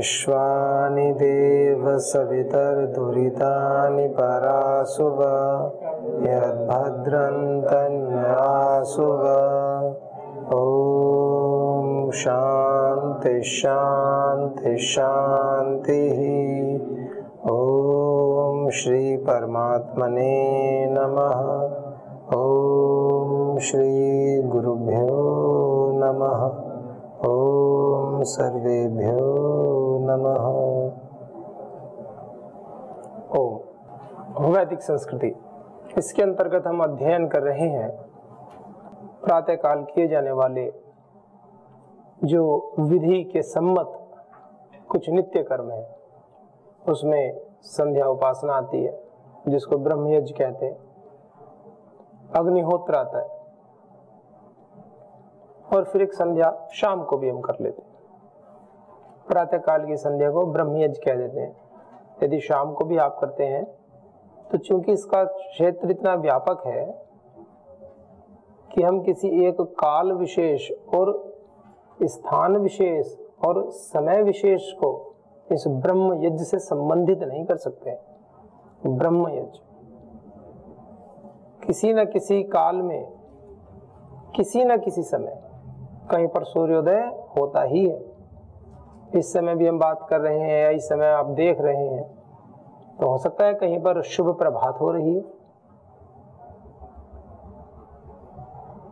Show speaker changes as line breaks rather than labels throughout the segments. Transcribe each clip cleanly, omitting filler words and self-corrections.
विश्वानि देव सवितर्दुरितानि परासुव यद्भद्रन्तन्यासुव। ॐ शान्ति शान्ति शान्तिः। ॐ श्री परमात्मने नमः। ॐ श्री गुरुभ्यो नमः। ॐ सर्वेभ्यो नमः। ओम वैदिक संस्कृति, इसके अंतर्गत हम अध्ययन कर रहे हैं प्रातः काल किए जाने वाले जो विधि के सम्मत कुछ नित्य कर्म है। उसमें संध्या उपासना आती है जिसको ब्रह्मयज्ञ कहते हैं, अग्निहोत्र आता है और फिर एक संध्या शाम को भी हम कर लेते हैं। प्रातः काल की संध्या को ब्रह्मयज्ञ कह देते हैं। यदि शाम को भी आप करते हैं तो चूंकि इसका क्षेत्र इतना व्यापक है कि हम किसी एक काल विशेष और स्थान विशेष और समय विशेष को इस ब्रह्म यज्ञ से संबंधित नहीं कर सकते। ब्रह्म यज्ञ किसी न किसी काल में किसी न किसी समय कहीं पर सूर्योदय होता ही है। इस समय भी हम बात कर रहे हैं या इस समय आप देख रहे हैं तो हो सकता है कहीं पर शुभ प्रभात हो रही है।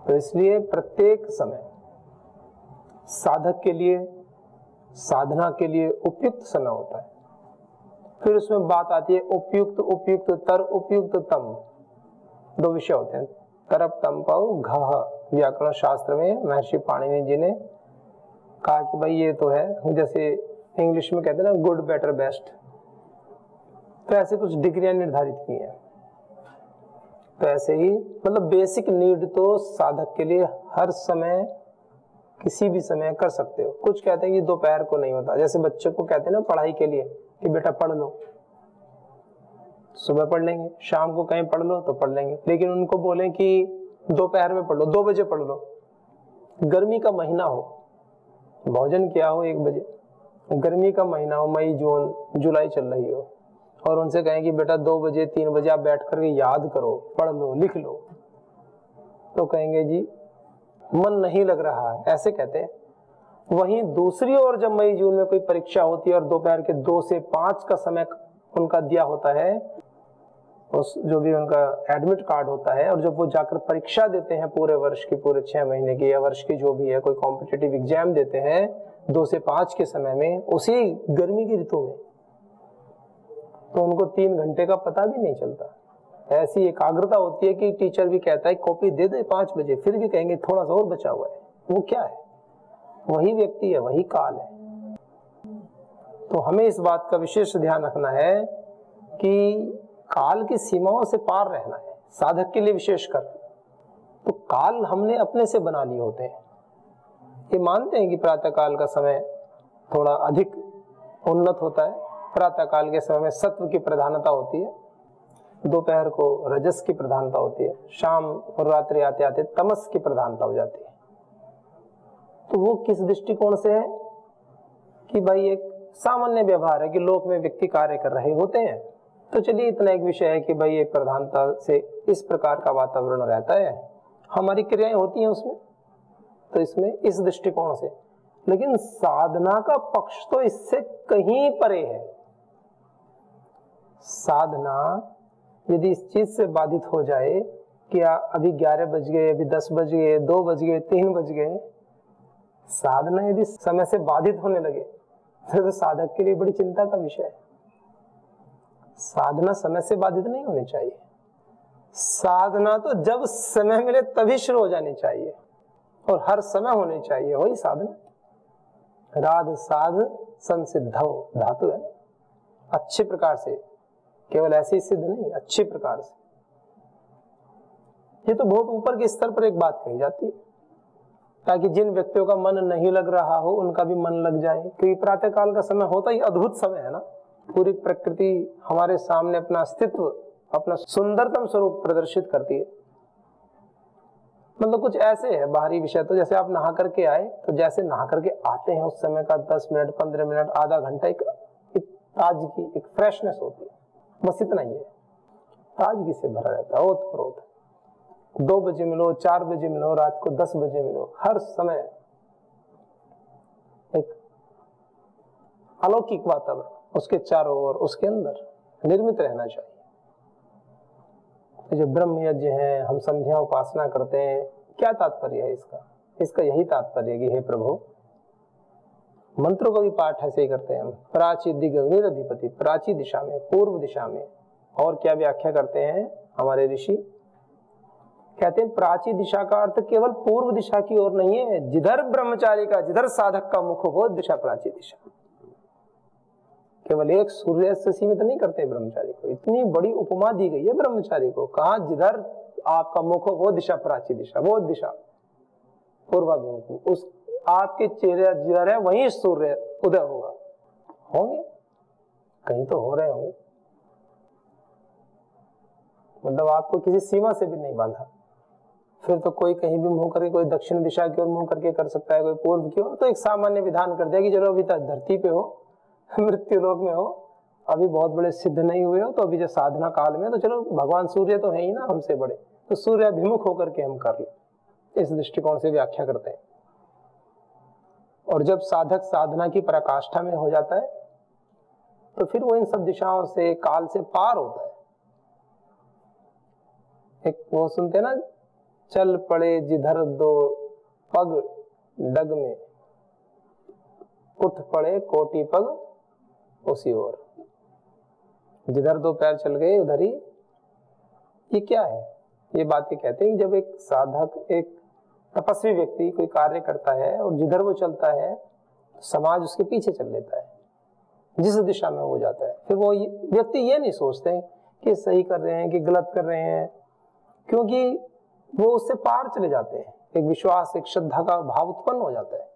तो इसलिए प्रत्येक समय साधक के लिए साधना के लिए उपयुक्त समय होता है। फिर उसमें बात आती है उपयुक्त, उपयुक्त तर, उपयुक्त तम। दो विषय होते हैं, तरप तमपौ घह। व्याकरण शास्त्र में महर्षि पाणिनि जी ने कहा कि भाई ये तो है, जैसे इंग्लिश में कहते हैं ना गुड बेटर बेस्ट, तो ऐसे कुछ डिग्रियां निर्धारित की हैं। तो ऐसे ही मतलब बेसिक नीड तो साधक के लिए हर समय किसी भी समय कर सकते हो। कुछ कहते हैं कि दोपहर को नहीं होता, जैसे बच्चे को कहते हैं ना पढ़ाई के लिए कि बेटा पढ़ लो, सुबह पढ़ लेंगे, शाम को कहीं पढ़ लो तो पढ़ लेंगे। लेकिन उनको बोलें कि दोपहर में पढ़ लो, 2 बजे पढ़ लो, गर्मी का महीना हो, भोजन किया हो 1 बजे, गर्मी का महीना हो, मई जून जुलाई चल रही हो, और उनसे कहें कि बेटा 2 बजे 3 बजे आप बैठ करके याद करो, पढ़ लो, लिख लो, तो कहेंगे जी मन नहीं लग रहा है, ऐसे कहते हैं। वहीं दूसरी ओर जब मई जून में कोई परीक्षा होती है और दोपहर के 2 से 5 का समय उनका दिया होता है, उस जो भी उनका एडमिट कार्ड होता है, और जब वो जाकर परीक्षा देते हैं पूरे वर्ष की, पूरे 6 महीने की या वर्ष की जो भी है, कोई कॉम्पिटिटिव एग्जाम देते हैं 2 से 5 के समय में, उसी गर्मी की ऋतु में, तो उनको 3 घंटे का पता भी नहीं चलता। ऐसी एकाग्रता होती है कि टीचर भी कहता है कॉपी दे दे 5 बजे, फिर भी कहेंगे थोड़ा सा और बचा हुआ है। वो क्या है? वही व्यक्ति है, वही काल है। तो हमें इस बात का विशेष ध्यान रखना है कि काल की सीमाओं से पार रहना है साधक के लिए विशेषकर। तो काल हमने अपने से बना लिए होते हैं। ये मानते हैं कि प्रातः काल का समय थोड़ा अधिक उन्नत होता है। प्रातः काल के समय में सत्व की प्रधानता होती है, दोपहर को रजस की प्रधानता होती है, शाम और रात्रि आते आते तमस की प्रधानता हो जाती है। तो वो किस दृष्टिकोण से है कि भाई एक सामान्य व्यवहार है कि लोक में व्यक्ति कार्य कर रहे होते हैं। तो चलिए इतना एक विषय है कि भाई एक प्रधानता से इस प्रकार का वातावरण रहता है, हमारी क्रियाएं होती हैं उसमें, तो इसमें इस दृष्टिकोण से। लेकिन साधना का पक्ष तो इससे कहीं परे है। साधना यदि इस चीज से बाधित हो जाए कि अभी 11 बज गए, अभी 10 बज गए, 2 बज गए, 3 बज गए, साधना यदि समय से बाधित होने लगे तो साधक के लिए बड़ी चिंता का विषय है। साधना समय से बाधित नहीं होनी चाहिए। साधना तो जब समय मिले तभी शुरू हो जानी चाहिए और हर समय होनी चाहिए, वही साधना। राध साध संसिद्धौ धातु है, अच्छे प्रकार से, केवल ऐसे ही सिद्ध नहीं, अच्छे प्रकार से। ये तो बहुत ऊपर के स्तर पर एक बात कही जाती है ताकि जिन व्यक्तियों का मन नहीं लग रहा हो उनका भी मन लग जाए। क्योंकि प्रातः काल का समय होता ही अद्भुत समय है ना। पूरी प्रकृति हमारे सामने अपना अस्तित्व, अपना सुंदरतम स्वरूप प्रदर्शित करती है। मतलब कुछ ऐसे है बाहरी विषय। तो जैसे आप नहा करके आए, तो जैसे नहा करके आते हैं उस समय का 10 मिनट 15 मिनट आधा घंटा एक ताजगी, एक फ्रेशनेस होती है, बस इतना ही है। ताजगी से भरा रहता है, ओत प्रोत। 2 बजे मिलो, 4 बजे मिलो, रात को 10 बजे मिलो, हर समय एक अलौकिक वातावरण उसके चारों ओर, उसके अंदर निर्मित रहना चाहिए। जो ब्रह्म यज्ञ है, हम संध्या उपासना करते हैं, क्या तात्पर्य है इसका? इसका यही तात्पर्य है कि हे प्रभु, मंत्रों का भी पाठ ऐसे ही करते हैं हम। प्राची दिग्निरधिपति, प्राची दिशा में, पूर्व दिशा में। और क्या व्याख्या करते हैं हमारे ऋषि? कहते हैं प्राची दिशा का अर्थ केवल पूर्व दिशा की ओर नहीं है, जिधर ब्रह्मचारी का, जिधर साधक का मुख हो वो दिशा प्राची दिशा। केवल एक सूर्य से सीमित नहीं करते ब्रह्मचारी को, इतनी बड़ी उपमा दी गई है ब्रह्मचारी को। कहा जिधर आपका मुख हो वो दिशा प्राची दिशा, वो दिशा पूर्वाभिमुख। उस आपके चेहरे जिधर है वहीं सूर्य उदय होगा, होंगे कहीं तो हो रहे होंगे। मतलब आपको किसी सीमा से भी नहीं बांधा। फिर तो कोई कहीं भी मुंह करके, कोई दक्षिण दिशा की ओर मुंह करके कर सकता है, कोई पूर्व की ओर। तो एक सामान्य विधान कर दिया कि चलो अभी तक धरती पे हो, मृत्यु लोक में हो, अभी बहुत बड़े सिद्ध नहीं हुए हो, तो अभी जो साधना काल में, तो चलो भगवान सूर्य तो है ही ना हमसे बड़े, तो सूर्य अभिमुख होकर के हम कर ले। इस दृष्टिकोण से व्याख्या करते हैं। और जब साधक साधना की पराकाष्ठा में हो जाता है तो फिर वो इन सब दिशाओं से, काल से पार होता है। एक वो सुनते ना, चल पड़े जिधर 2 पग डग में, उठ पड़े कोटि पग उसी ओर। जिधर 2 पैर चल गए उधर ही। ये क्या है? ये बातें कहते हैं कि जब एक साधक, एक तपस्वी व्यक्ति कोई कार्य करता है और जिधर वो चलता है समाज उसके पीछे चल लेता है, जिस दिशा में वो जाता है। फिर वो व्यक्ति ये नहीं सोचते कि सही कर रहे हैं कि गलत कर रहे हैं, क्योंकि वो उससे पार चले जाते हैं। एक विश्वास, एक श्रद्धा का भाव उत्पन्न हो जाता है।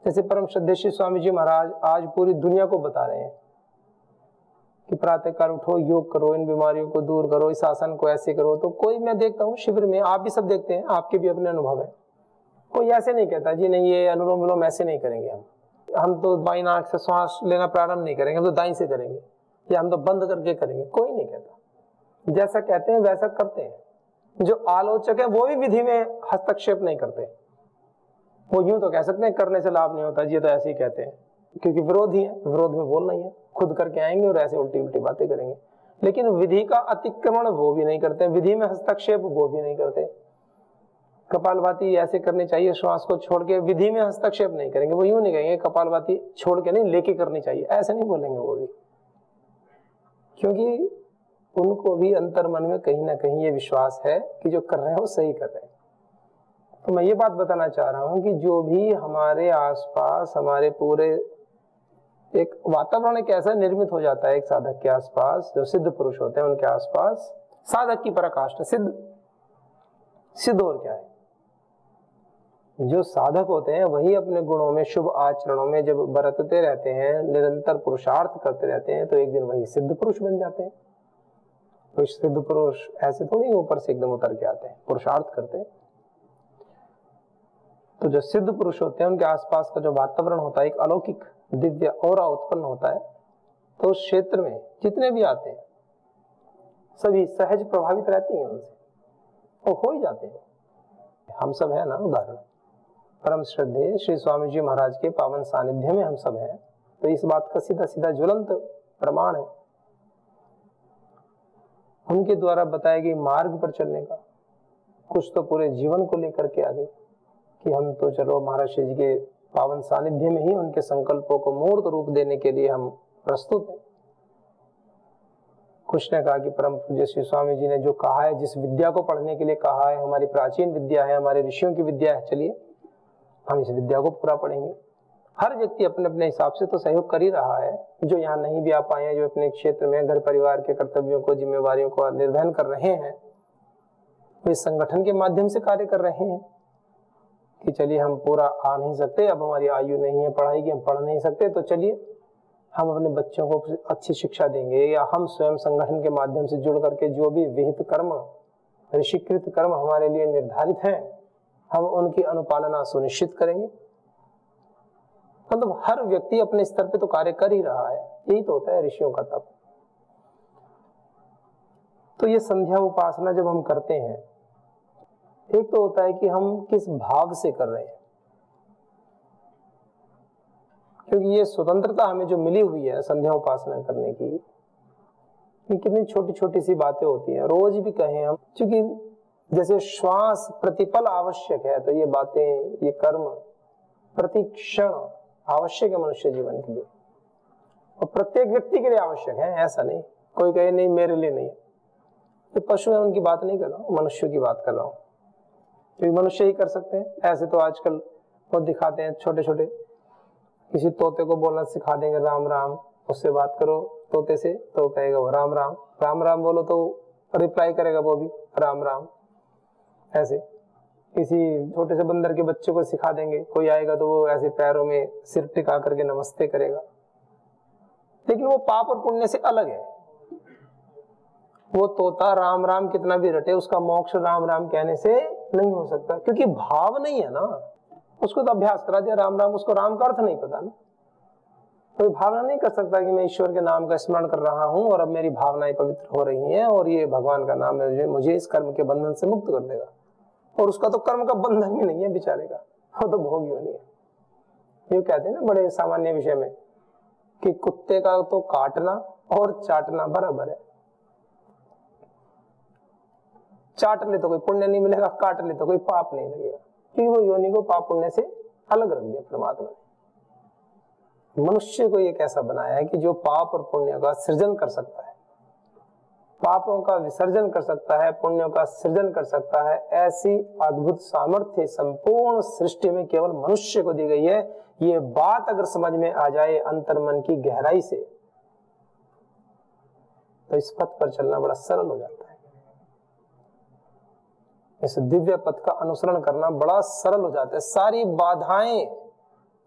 जैसे परम श्रद्धेय स्वामी जी महाराज आज पूरी दुनिया को बता रहे हैं कि प्रातःकाल उठो, योग करो, इन बीमारियों को दूर करो, इस आसन को ऐसे करो। तो कोई, मैं देखता हूँ शिविर में, आप भी सब देखते हैं, आपके भी अपने अनुभव है, कोई ऐसे नहीं कहता जी नहीं ये अनुलोम विलोम ऐसे नहीं करेंगे, हम तो बाईं नाक से श्वास लेना प्रारंभ नहीं करेंगे, हम तो दाईं से करेंगे, या हम तो बंद करके करेंगे। कोई नहीं कहता। जैसा कहते हैं वैसा करते हैं। जो आलोचक है वो भी विधि में हस्तक्षेप नहीं करते। वो यूं तो कह सकते हैं करने से लाभ नहीं होता जी, ये तो ऐसे ही कहते हैं, क्योंकि विरोधी है, विरोध में बोलना ही है, खुद करके आएंगे और ऐसे उल्टी उल्टी बातें करेंगे। लेकिन विधि का अतिक्रमण वो भी नहीं करते, विधि में हस्तक्षेप वो भी नहीं करते। कपालभाति ऐसे करनी चाहिए, श्वास को छोड़ के, विधि में हस्तक्षेप नहीं करेंगे। वो यूं नहीं कहेंगे कपालभाति छोड़ के नहीं, लेके करनी चाहिए, ऐसे नहीं बोलेंगे वो भी, क्योंकि उनको भी अंतर मन में कहीं ना कहीं ये विश्वास है कि जो कर रहे हैं वो सही कर रहे हैं। तो मैं ये बात बताना चाह रहा हूं कि जो भी हमारे आसपास, हमारे पूरे एक वातावरण एक ऐसा निर्मित हो जाता है एक साधक के आसपास, जो सिद्ध पुरुष होते हैं उनके आसपास, साधक की पराकाष्ठा सिद्ध और क्या है? जो साधक होते हैं वही अपने गुणों में, शुभ आचरणों में जब बरतते रहते हैं, निरंतर पुरुषार्थ करते रहते हैं, तो एक दिन वही सिद्ध पुरुष बन जाते हैं। तो सिद्ध पुरुष ऐसे थोड़ी ऊपर से एकदम उतर के आते हैं, पुरुषार्थ करते हैं। तो जो सिद्ध पुरुष होते हैं उनके आसपास का जो वातावरण होता है, एक अलौकिक दिव्य ऑरा उत्पन्न होता है। तो उस क्षेत्र में जितने भी आते हैं सभी सहज प्रभावित रहते हैं उनसे, और हो ही जाते हैं। हम सब है ना उदाहरण, परम श्रद्धेय श्री स्वामी जी महाराज के पावन सानिध्य में हम सब हैं, तो इस बात का सीधा सीधा ज्वलंत प्रमाण है। उनके द्वारा बताए गए मार्ग पर चलने का, कुछ तो पूरे जीवन को लेकर के आगे कि हम तो चलो महाराज श्री जी के पावन सानिध्य में ही उनके संकल्पों को मूर्त रूप देने के लिए हम प्रस्तुत हैं। कुछ ने कहा कि परम पूज्य श्री स्वामी जी ने जो कहा है, जिस विद्या को पढ़ने के लिए कहा है, हमारी प्राचीन विद्या है, हमारे ऋषियों की विद्या है, चलिए हम इस विद्या को पूरा पढ़ेंगे। हर व्यक्ति अपने अपने हिसाब से तो सहयोग कर ही रहा है। जो यहाँ नहीं भी आ पाए हैं, जो अपने क्षेत्र में घर परिवार के कर्तव्यों को, जिम्मेवारियों को निर्वहन कर रहे हैं, वो इस संगठन के माध्यम से कार्य कर रहे हैं कि चलिए हम पूरा आ नहीं सकते, अब हमारी आयु नहीं है पढ़ाई की, हम पढ़ नहीं सकते, तो चलिए हम अपने बच्चों को अच्छी शिक्षा देंगे, या हम स्वयं संगठन के माध्यम से जुड़ करके जो भी विहित कर्म, ऋषिकृत कर्म हमारे लिए निर्धारित हैं, हम उनकी अनुपालना सुनिश्चित करेंगे। मतलब हर व्यक्ति अपने स्तर पे तो कार्य कर ही रहा है, यही तो होता है ऋषियों का तप। तो ये संध्या उपासना जब हम करते हैं, एक तो होता है कि हम किस भाव से कर रहे हैं, क्योंकि ये स्वतंत्रता हमें जो मिली हुई है संध्या उपासना करने की, ये कितनी छोटी छोटी सी बातें होती हैं, रोज भी कहें हम, क्योंकि जैसे श्वास प्रतिपल आवश्यक है, तो ये बातें, ये कर्म प्रति क्षण आवश्यक है मनुष्य जीवन के लिए, और प्रत्येक व्यक्ति के लिए आवश्यक है। ऐसा नहीं कोई कहे नहीं मेरे लिए नहीं, ये पशु है उनकी बात नहीं कर रहा हूँ, मनुष्य की बात कर रहा हूँ, क्योंकि मनुष्य ही कर सकते हैं। ऐसे तो आजकल बहुत दिखाते हैं, छोटे छोटे किसी तोते को बोलना सिखा देंगे राम राम, उससे बात करो तोते से तो कहेगा वो राम राम, राम राम बोलो तो रिप्लाई करेगा वो भी राम राम। ऐसे किसी छोटे से बंदर के बच्चे को सिखा देंगे, कोई आएगा तो वो ऐसे पैरों में सिर टिका करके नमस्ते करेगा, लेकिन वो पाप और पुण्य से अलग है। वो तोता राम राम कितना भी रटे, उसका मोक्ष राम राम कहने से नहीं हो सकता, क्योंकि भाव नहीं है ना। उसको तो अभ्यास करा दिया राम राम, उसको राम का अर्थ नहीं पता ना। कोई भावना नहीं कर सकता कि मैं ईश्वर के नाम का स्मरण कर रहा हूं और अब मेरी भावनाएं पवित्र हो रही हैं और ये भगवान का नाम है, मुझे इस कर्म के बंधन से मुक्त कर देगा। और उसका तो कर्म का बंधन ही नहीं है बेचारे का, वो तो भोग ही नहीं है। ये कहते हैं ना बड़े सामान्य विषय में कि कुत्ते का तो काटना और चाटना बराबर है। चाट ले तो कोई पुण्य नहीं मिलेगा, काट ले तो कोई पाप नहीं लगेगा, क्योंकि वो योनि को पाप पुण्य से अलग रख दिया परमात्मा ने। मनुष्य को एक ऐसा बनाया है कि जो पाप और पुण्य का सृजन कर सकता है, पापों का विसर्जन कर सकता है, पुण्यों का सृजन कर सकता है। ऐसी अद्भुत सामर्थ्य संपूर्ण सृष्टि में केवल मनुष्य को दी गई है। ये बात अगर समझ में आ जाए अंतर्मन की गहराई से, तो इस पथ पर चलना बड़ा सरल हो जाता है। इस दिव्य पथ का अनुसरण करना बड़ा सरल हो जाता है। सारी बाधाएं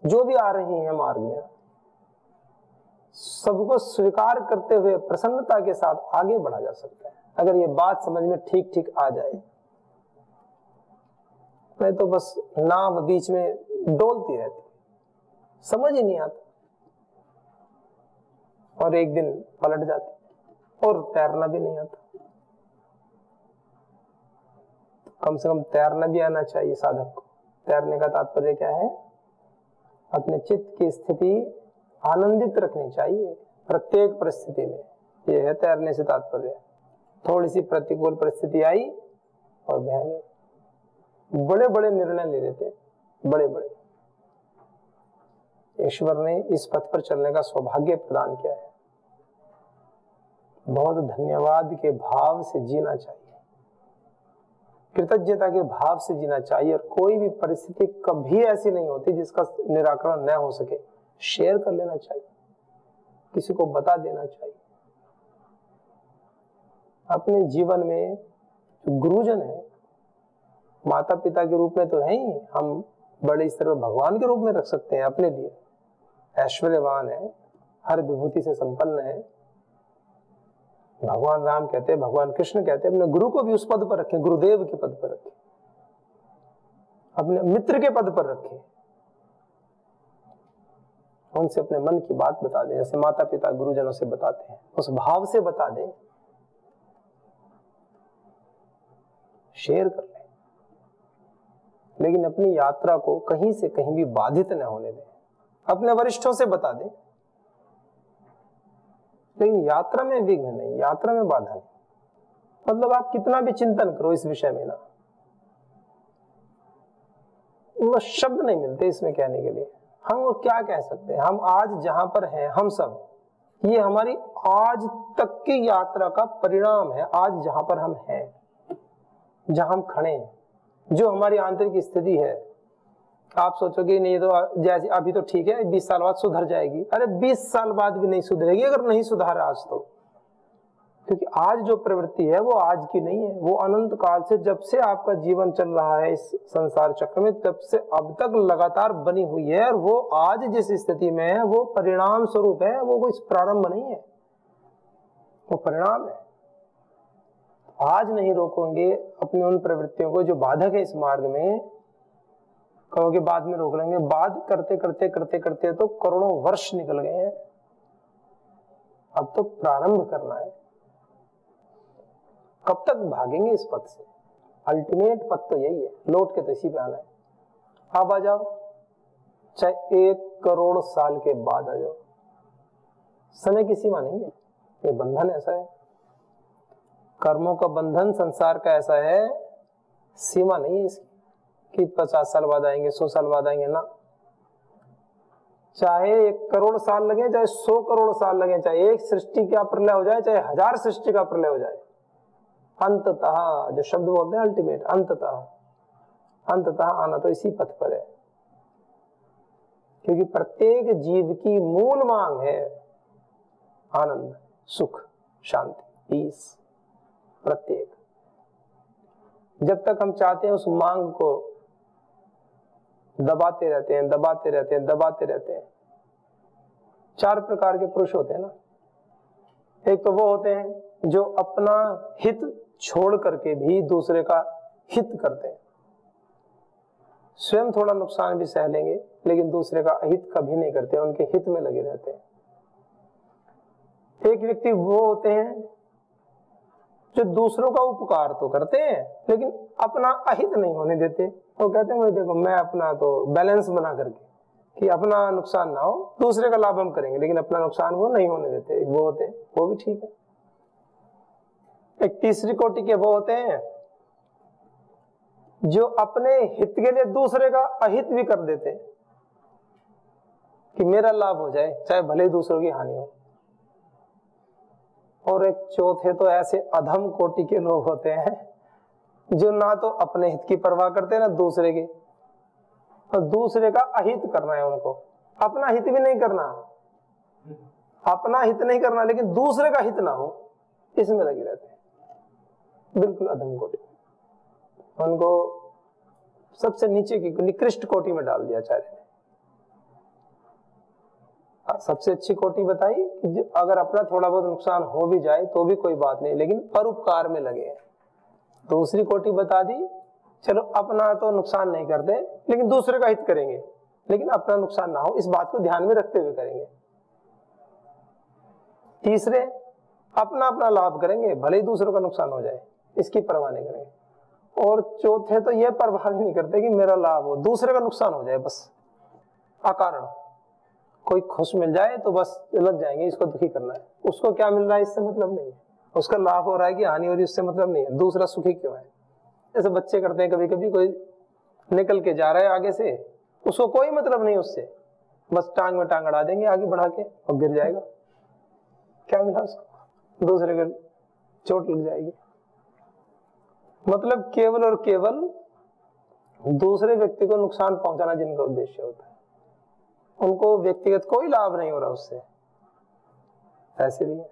जो भी आ रही हैं मार्ग में, सबको स्वीकार करते हुए प्रसन्नता के साथ आगे बढ़ा जा सकता है, अगर ये बात समझ में ठीक ठीक आ जाए। नहीं तो बस नाव बीच में डोलती रहती, समझ ही नहीं आता, और एक दिन पलट जाती, और तैरना भी नहीं आता। कम से कम तैरना भी आना चाहिए साधक को। तैरने का तात्पर्य क्या है? अपने चित्त की स्थिति आनंदित रखनी चाहिए प्रत्येक परिस्थिति में, यह है तैरने से तात्पर्य। थोड़ी सी प्रतिकूल परिस्थिति आई और बह गए, बड़े बड़े निर्णय ले लेते, बड़े बड़े। ईश्वर ने इस पथ पर चलने का सौभाग्य प्रदान किया है। बहुत धन्यवाद के भाव से जीना चाहिए, कृतज्ञता के भाव से जीना चाहिए, और कोई भी परिस्थिति कभी ऐसी नहीं होती जिसका निराकरण न हो सके। शेयर कर लेना चाहिए, किसी को बता देना चाहिए। अपने जीवन में गुरुजन है, माता पिता के रूप में तो है ही, हम बड़े स्तर पर भगवान के रूप में रख सकते हैं अपने लिए। ऐश्वर्यवान है, हर विभूति से संपन्न है। भगवान राम कहते हैं, भगवान कृष्ण कहते हैं, अपने गुरु को भी उस पद पर रखें, गुरुदेव के पद पर रखें, अपने मित्र के पद पर रखें। उनसे अपने मन की बात बता दें, जैसे माता पिता गुरुजनों से बताते हैं, उस भाव से बता दें, शेयर कर लें। लेकिन अपनी यात्रा को कहीं से कहीं भी बाधित न होने दें। अपने वरिष्ठों से बता दें, लेकिन यात्रा में विघ्न नहीं, यात्रा में बाधा नहीं। मतलब आप कितना भी चिंतन करो इस विषय में ना, वो शब्द नहीं मिलते इसमें कहने के लिए। हम और क्या कह सकते हैं? हम आज जहां पर हैं, हम सब, ये हमारी आज तक की यात्रा का परिणाम है। आज जहां पर हम हैं, जहां हम खड़े हैं, जो हमारी आंतरिक स्थिति है, आप सोचोगे नहीं तो जैसे अभी तो ठीक है, 20 साल बाद सुधर जाएगी। अरे 20 साल बाद भी नहीं सुधरेगी अगर नहीं सुधारा आज तो, क्योंकि आज जो प्रवृत्ति है वो आज की नहीं है, वो अनंत काल से, जब से आपका जीवन चल रहा है इस संसार चक्र में, तब से अब तक लगातार बनी हुई है। और वो आज जिस स्थिति में है वो परिणाम स्वरूप है, वो कोई प्रारंभ नहीं है, वो परिणाम है। आज नहीं रोकोगे अपनी उन प्रवृत्तियों को जो बाधक है इस मार्ग में, कहोगे बाद में रोक लेंगे, बाद करते करते करते करते तो करोड़ों वर्ष निकल गए हैं, अब तो प्रारंभ करना है। कब तक भागेंगे इस पथ से? अल्टीमेट पथ तो यही है, लौट के तो इसी पे आना है। अब आ जाओ, चाहे 1 करोड़ साल के बाद आ जाओ, समय की सीमा नहीं है, ये बंधन ऐसा है, कर्मों का बंधन संसार का ऐसा है, सीमा नहीं है इसकी कि 50 साल बाद आएंगे, 100 साल बाद आएंगे ना। चाहे 1 करोड़ साल लगे, चाहे 100 करोड़ साल लगे, चाहे एक सृष्टि का प्रलय हो जाए, चाहे 1000 सृष्टि का प्रलय हो जाए, अंततः जो शब्द बोलते हैं अल्टीमेट, अंततः आना तो इसी पथ पर है। क्योंकि प्रत्येक जीव की मूल मांग है आनंद, सुख, शांति, पीस। प्रत्येक, जब तक हम चाहते हैं उस मांग को दबाते रहते हैं, दबाते रहते हैं, दबाते रहते हैं। 4 प्रकार के पुरुष होते हैं ना। एक तो वो होते हैं जो अपना हित छोड़ करके भी दूसरे का हित करते हैं, स्वयं थोड़ा नुकसान भी सह लेंगे लेकिन दूसरे का अहित कभी नहीं करते, उनके हित में लगे रहते हैं। एक व्यक्ति वो होते हैं जो दूसरों का उपकार तो करते हैं लेकिन अपना अहित नहीं होने देते। वो कहते हैं देखो मैं अपना तो बैलेंस बना करके कि अपना नुकसान ना हो, दूसरे का लाभ हम करेंगे लेकिन अपना नुकसान वो नहीं होने देते। वो होते हैं, वो भी ठीक है। एक तीसरी कोटि के वो होते हैं जो अपने हित के लिए दूसरे का अहित भी कर देते हैं कि मेरा लाभ हो जाए चाहे भले ही दूसरों की हानि हो। और एक चौथे तो ऐसे अधम कोटि के लोग होते हैं जो ना तो अपने हित की परवाह करते ना दूसरे के, और दूसरे का अहित करना है उनको, अपना हित भी नहीं करना, अपना हित नहीं करना लेकिन दूसरे का हित ना हो, इसमें लगे रहते हैं। बिल्कुल अधम कोटि, उनको सबसे नीचे की निकृष्ट कोटि में डाल दिया आचार्य ने। सबसे अच्छी कोटि बताई कि अगर अपना थोड़ा बहुत नुकसान हो भी जाए तो भी कोई बात नहीं लेकिन परोपकार में लगे। दूसरी कोटि बता दी, चलो अपना तो नुकसान नहीं करते लेकिन दूसरे का हित करेंगे, लेकिन अपना नुकसान ना हो इस बात को ध्यान में रखते हुए करेंगे। तीसरे अपना अपना लाभ करेंगे भले ही दूसरों का नुकसान हो जाए, इसकी परवाह नहीं करेंगे। और चौथे तो ये परवाह नहीं करते कि मेरा लाभ हो, दूसरे का नुकसान हो जाए बस अकारण। कोई खुश मिल जाए तो बस लग जाएंगे, इसको दुखी करना है, उसको क्या मिल रहा है इससे मतलब नहीं है, उसका लाभ हो रहा है कि हानि हो रही है उससे मतलब नहीं है, दूसरा सुखी क्यों है। जैसे बच्चे करते हैं, कभी कभी कोई निकल के जा रहा है आगे से, उसको कोई मतलब नहीं उससे, बस टांग में टांग अड़ा देंगे आगे बढ़ा के और गिर जाएगा, क्या मिला उसको, दूसरे को चोट लग जाएगी। मतलब केवल और केवल दूसरे व्यक्ति को नुकसान पहुंचाना जिनका उद्देश्य होता है, उनको व्यक्तिगत कोई लाभ नहीं हो रहा उससे। ऐसे भी है,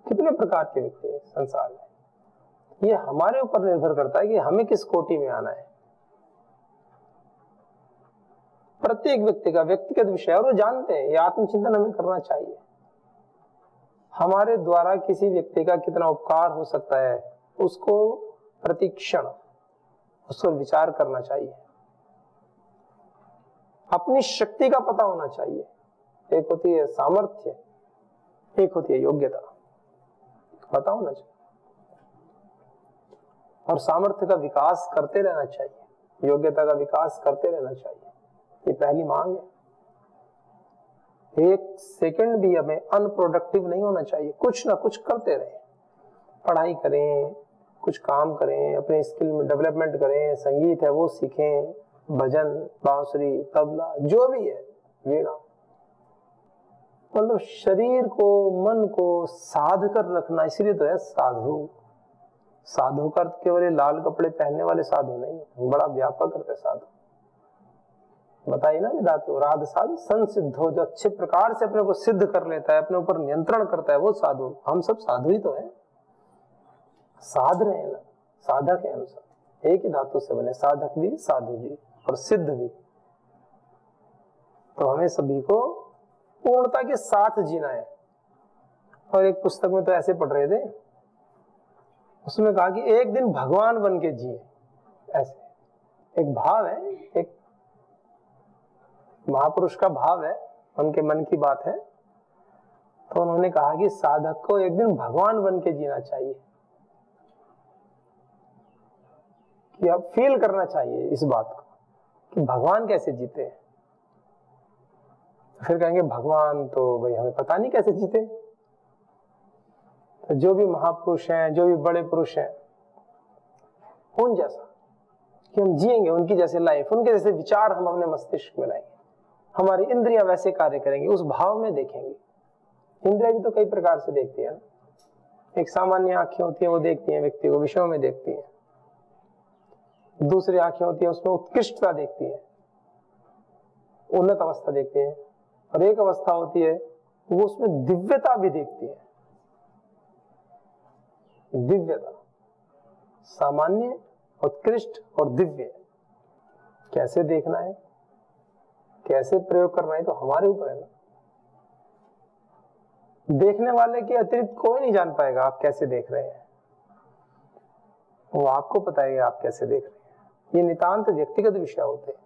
कितने प्रकार के व्यक्ति हैं संसार में। ये हमारे ऊपर निर्भर करता है कि हमें किस कोटि में आना है। प्रत्येक व्यक्ति का व्यक्तिगत विषय, और वो जानते हैं, ये आत्मचिंतन हमें करना चाहिए। हमारे द्वारा किसी व्यक्ति का कितना उपकार हो सकता है उसको प्रतिक्षण उस पर विचार करना चाहिए। अपनी शक्ति का पता होना चाहिए। एक होती है सामर्थ्य, एक होती है योग्यता, पता होना चाहिए। और सामर्थ्य का विकास करते रहना चाहिए, योग्यता का विकास करते रहना चाहिए, ये पहली मांग है। एक सेकंड भी हमें अनप्रोडक्टिव नहीं होना चाहिए, कुछ ना कुछ करते रहें, पढ़ाई करें, कुछ काम करें, अपने स्किल में डेवलपमेंट करें, संगीत है वो सीखें, भजन, बांसुरी, तबला, जो भी है, वीणा। मतलब शरीर को, मन को साध कर रखना, इसलिए तो है साधु। साधु का अर्थ केवल लाल कपड़े पहनने वाले साधु नहीं, बड़ा व्यापक अर्थ है साधु। बताइए ना धातु राध साधु संसिद्धो, जो अच्छे प्रकार से अपने को सिद्ध कर लेता है, अपने ऊपर नियंत्रण करता है, वो साधु। हम सब साधु ही तो है, साध रहे हैं ना, साधक है हम सब, एक ही धातु से बने, साधक भी, साधु भी और सिद्ध भी। तो हमें सभी को पूर्णता के साथ जीना है। और एक पुस्तक में तो ऐसे पढ़ रहे थे, उसमें कहा कि एक दिन भगवान बन के जिए, ऐसे एक भाव है, एक महापुरुष का भाव है, उनके मन की बात है। तो उन्होंने कहा कि साधक को एक दिन भगवान बन के जीना चाहिए, कि अब फील करना चाहिए इस बात को कि भगवान कैसे जीते हैं। फिर कहेंगे भगवान तो भाई हमें पता नहीं कैसे जीते। तो जो भी महापुरुष हैं, जो भी बड़े पुरुष हैं, उन जैसा कि हम जिएंगे, उनकी जैसे लाइफ, उनके जैसे विचार हम अपने मस्तिष्क में लाएंगे, हमारी इंद्रियां वैसे कार्य करेंगी, उस भाव में देखेंगे। इंद्रियां भी तो कई प्रकार से देखती है ना। एक सामान्य आंखें होती है, वो देखती हैं व्यक्ति को, विषयों में देखती हैं। दूसरी आंखें होती है, उसमें उत्कृष्टता देखती है, उन्नत अवस्था देखती है। और एक अवस्था होती है वो उसमें दिव्यता भी देखती है। दिव्यता, सामान्य, उत्कृष्ट और दिव्य, कैसे देखना है, कैसे प्रयोग करना है तो हमारे ऊपर है ना। देखने वाले के अतिरिक्त कोई नहीं जान पाएगा आप कैसे देख रहे हैं, वो आपको पता है आप कैसे देख रहे हैं। ये नितांत व्यक्तिगत विषय होते हैं,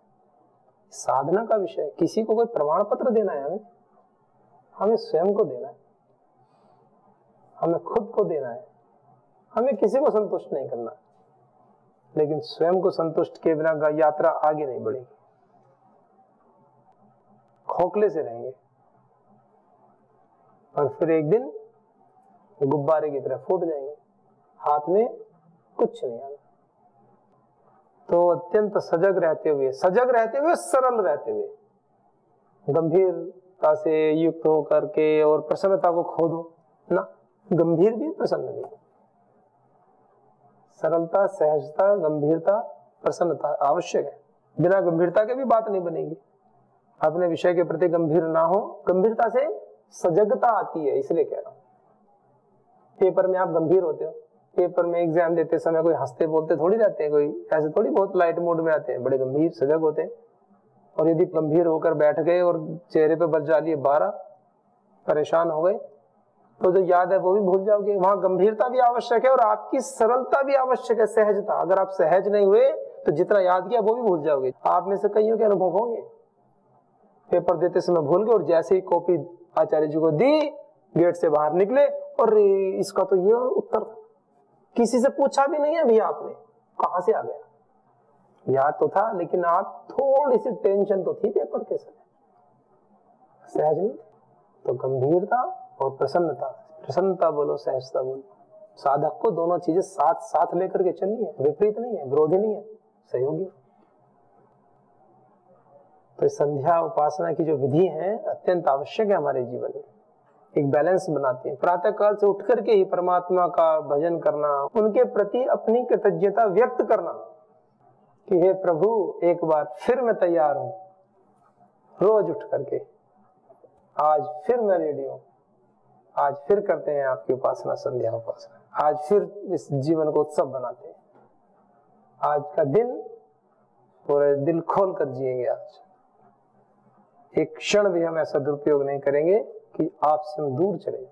साधना का विषय। किसी को कोई प्रमाण पत्र देना है हमें स्वयं को देना है, हमें खुद को देना है। हमें किसी को संतुष्ट नहीं करना, लेकिन स्वयं को संतुष्ट किए बिना यात्रा आगे नहीं बढ़ेगी, खोखले से रहेंगे और फिर एक दिन गुब्बारे की तरह फूट जाएंगे, हाथ में कुछ नहीं आना। तो अत्यंत सजग रहते हुए, सरल रहते हुए, गंभीरता से युक्त होकर के और प्रसन्नता को खो दो ना। गंभीर भी, प्रसन्न भी। सरलता, सहजता, गंभीरता, प्रसन्नता आवश्यक है। बिना गंभीरता के भी बात नहीं बनेगी। अपने विषय के प्रति गंभीर ना हो, गंभीरता से सजगता आती है, इसलिए कह रहा हूं। पेपर में आप गंभीर होते हो, पेपर में एग्जाम देते समय कोई हंसते बोलते थोड़ी रहते हैं, कोई ऐसे थोड़ी बहुत लाइट मूड में रहते हैं, बड़े गंभीर सजग होते हैं। और यदि गंभीर होकर बैठ गए और चेहरे पे बल डालिए 12, परेशान हो गए, तो जो याद है वो भी भूल जाओगे। वहां गंभीरता भी आवश्यक है और आपकी सरलता भी आवश्यक है, सहजता। अगर आप सहज नहीं हुए तो जितना याद किया वो भी भूल जाओगे। आप में से कईयों के अनुभव होंगे, पेपर देते समय भूल गए और जैसे ही कॉपी आचार्य जी को दी, गेट से बाहर निकले और इसका तो ये उत्तर था, किसी से पूछा भी नहीं है भैया आपने कहां से आ गया। याद तो था, लेकिन आप थोड़ी सी टेंशन तो थी पेपर के समय, सहज नहीं। तो गंभीरता और प्रसन्नता, प्रसन्नता बोलो, सहजता बोलो। साधक को दोनों चीजें साथ साथ लेकर के चलनी है, विपरीत नहीं है, विरोधी नहीं है, सहयोगी। तो संध्या उपासना की जो विधि है अत्यंत आवश्यक है हमारे जीवन में, एक बैलेंस बनाती है। प्रातः काल से उठ करके ही परमात्मा का भजन करना, उनके प्रति अपनी कृतज्ञता व्यक्त करना कि हे प्रभु एक बार फिर मैं तैयार हूं, रोज उठ करके आज फिर मैं रेडी हूं, आज फिर करते हैं आपकी उपासना, संध्या उपासना, आज फिर इस जीवन को उत्सव बनाते हैं, आज का दिन पूरे दिल खोल कर जिएंगे। आज एक क्षण भी हम ऐसा दुरुपयोग नहीं करेंगे कि आपसे हम दूर चले जाएं।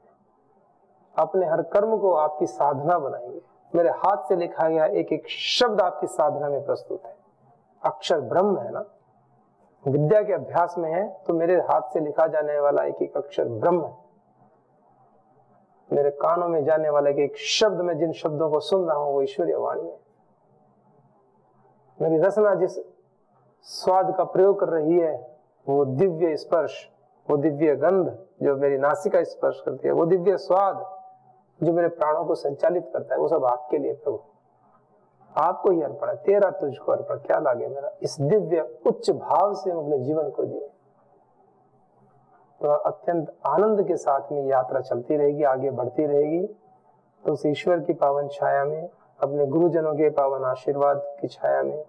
अपने हर कर्म को आपकी साधना बनाएंगे। मेरे हाथ से लिखा गया एक एक शब्द आपकी साधना में प्रस्तुत है। अक्षर ब्रह्म है ना, विद्या के अभ्यास में है तो मेरे हाथ से लिखा जाने वाला एक एक अक्षर ब्रह्म है। मेरे कानों में जाने वाला एक एक शब्द, में जिन शब्दों को सुन रहा हूं वो ईश्वरीय वाणी है। मेरी रसना जिस स्वाद का प्रयोग कर रही है वो दिव्य स्पर्श, वो दिव्य गंध जो मेरी नासिका स्पर्श करती है, वो दिव्य स्वाद जो मेरे प्राणों को संचालित करता है, वो सब आपके लिए प्रभु, आपको ही अर्पण है। तेरा तुझको अर्पण, क्या लागे मेरा। इस दिव्य उच्च भाव से हम अपने जीवन को दिए तो अत्यंत आनंद के साथ में यात्रा चलती रहेगी, आगे बढ़ती रहेगी। तो उस ईश्वर की पावन छाया में, अपने गुरुजनों के पावन आशीर्वाद की छाया में,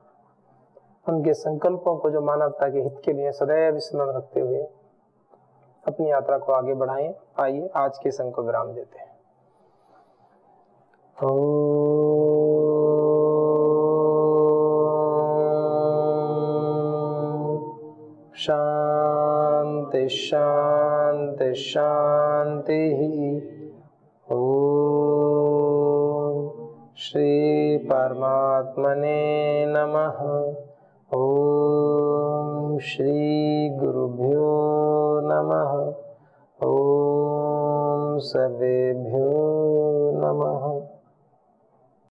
उनके संकल्पों को जो मानवता के हित के लिए सदैव स्मरण रखते हुए अपनी यात्रा को आगे बढ़ाएं। आइए आज के संग को विराम देते हैं। शांति शांति शांति। ओम श्री परमात्मने नमः। ओम श्री गुरुभ्यो नमः। ओम सर्वेभ्यो नमः।